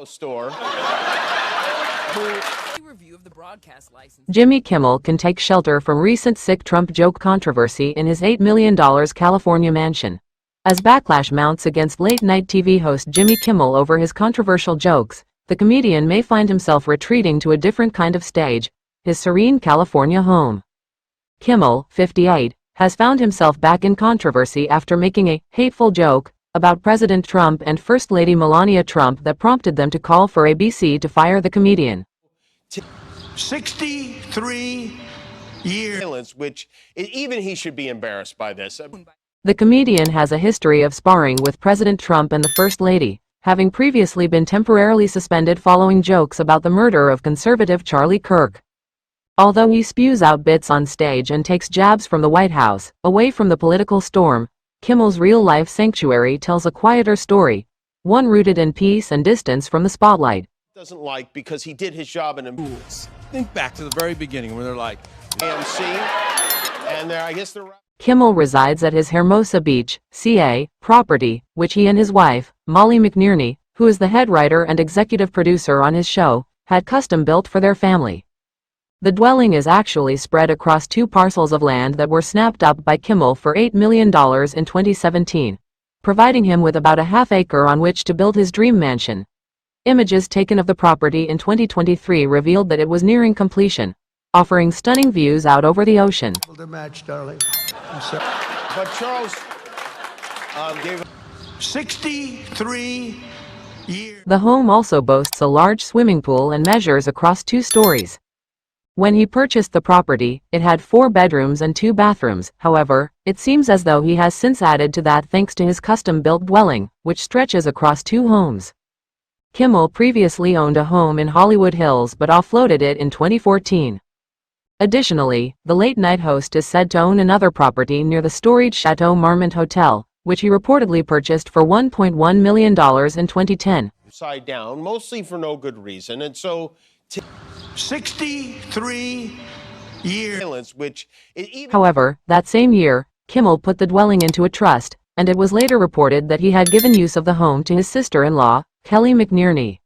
Store. Review of the broadcast license. Jimmy Kimmel can take shelter from recent sick Trump joke controversy in his $8 million California mansion. As backlash mounts against late-night TV host Jimmy Kimmel over his controversial jokes, the comedian may find himself retreating to a different kind of stage, his serene California home. Kimmel, 58, has found himself back in controversy after making a hateful joke about President Trump and First Lady Melania Trump that prompted them to call for ABC to fire the comedian. 63 years, which even he should be embarrassed by this. The comedian has a history of sparring with President Trump and the First Lady, having previously been temporarily suspended following jokes about the murder of conservative Charlie Kirk. Although he spews out bits on stage and takes jabs from the White House, away from the political storm, Kimmel's real-life sanctuary tells a quieter story, one rooted in peace and distance from the spotlight. Doesn't like because he did his job in rules. Think back to the very beginning where they're like AMC, and I guess they're. Kimmel resides at his Hermosa Beach, CA, property, which he and his wife, Molly McNerney, who is the head writer and executive producer on his show, had custom built for their family. The dwelling is actually spread across 2 parcels of land that were snapped up by Kimmel for $8 million in 2017, providing him with about a half-acre on which to build his dream mansion. Images taken of the property in 2023 revealed that it was nearing completion, offering stunning views out over the ocean. But Charles gave 63 years. The home also boasts a large swimming pool and measures across 2 stories. When he purchased the property, it had 4 bedrooms and 2 bathrooms. However, it seems as though he has since added to that thanks to his custom-built dwelling, which stretches across 2 homes. Kimmel previously owned a home in Hollywood Hills but offloaded it in 2014. Additionally, the late-night host is said to own another property near the storied Chateau Marmont Hotel, which he reportedly purchased for $1.1 million in 2010. Upside down, mostly for no good reason, and so 63 years, which However, that same year, Kimmel put the dwelling into a trust, and it was later reported that he had given use of the home to his sister-in-law, Kelly McNerney.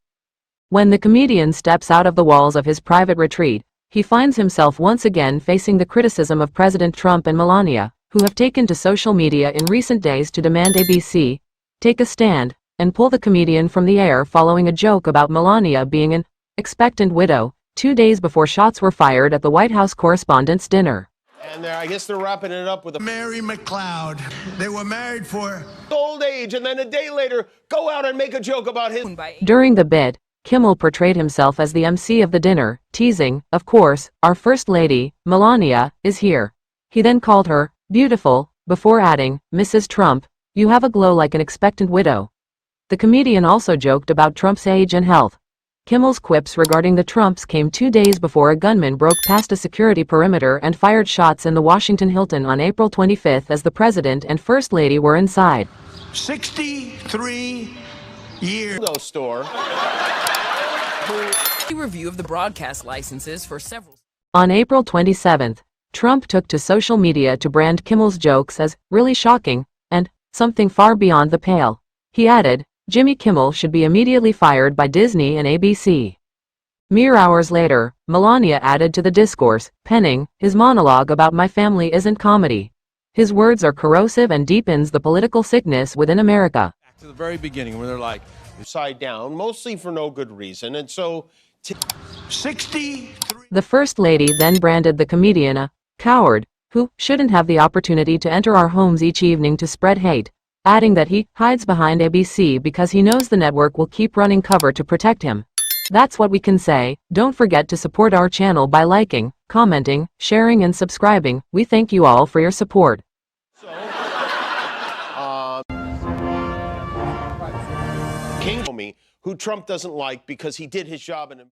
When the comedian steps out of the walls of his private retreat, he finds himself once again facing the criticism of President Trump and Melania, who have taken to social media in recent days to demand ABC take a stand and pull the comedian from the air following a joke about Melania being an expectant widow, 2 days before shots were fired at the White House Correspondents' Dinner. And I guess they're wrapping it up with a Mary McLeod. They were married for old age, and then a day later, go out and make a joke about his. During the bit, Kimmel portrayed himself as the MC of the dinner, teasing, "Of course, our First Lady, Melania, is here." He then called her beautiful, before adding, "Mrs. Trump, you have a glow like an expectant widow." The comedian also joked about Trump's age and health. Kimmel's quips regarding the Trumps came 2 days before a gunman broke past a security perimeter and fired shots in the Washington Hilton on April 25 as the president and First Lady were inside. 63 years. Store. Review of the broadcast licenses for several. On April 27, Trump took to social media to brand Kimmel's jokes as really shocking and something far beyond the pale. He added, Jimmy Kimmel should be immediately fired by Disney and ABC. Mere hours later, Melania added to the discourse, penning, "His monologue about my family isn't comedy. His words are corrosive and deepens the political sickness within America." back to the very beginning where they're like Upside down, mostly for no good reason, and so 63. The First Lady then branded the comedian a coward who shouldn't have the opportunity to enter our homes each evening to spread hate, adding that he hides behind ABC because he knows the network will keep running cover to protect him. That's what we can say. Don't forget to support our channel by liking, commenting, sharing and subscribing. We thank you all for your support. King, who Trump doesn't like because he did his job in.